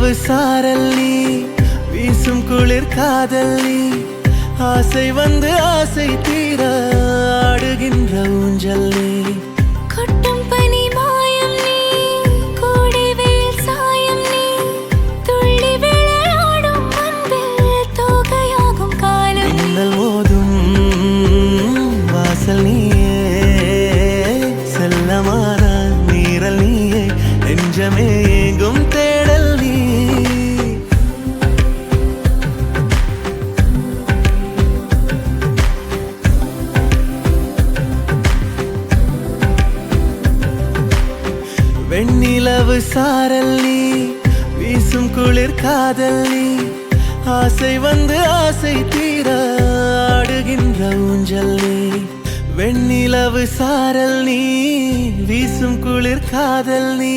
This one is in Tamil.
வெண்ணிலவு சாரல் நீ, வீசும் குளிர் காதல் நீ, ஆசை வந்து ஆசை தீர ஆடுகின்ற ஊஞ்சல் நீ. கொட்டும் பனி மாயம் நீ, கோடை வெயில் சாயம் நீ, துள்ளி விளையாடும் அன்பில் தோகையாகும் காலம். மின்னல் மோதும் வாசல் நீயே, செல்லமான நீரல் நீயே, நெஞ்சமே எங்கும் தேடல் நீ. வெண்ணிலவு சாரல் நீ, வீசும் குளிர் காதல் நீ, ஆசை வந்து ஆசை தீர ஆடுகின்ற ஊஞ்சல் நீ. வெண்ணிலவு சாரல் நீ, வீசும் குளிர் காதல் நீ,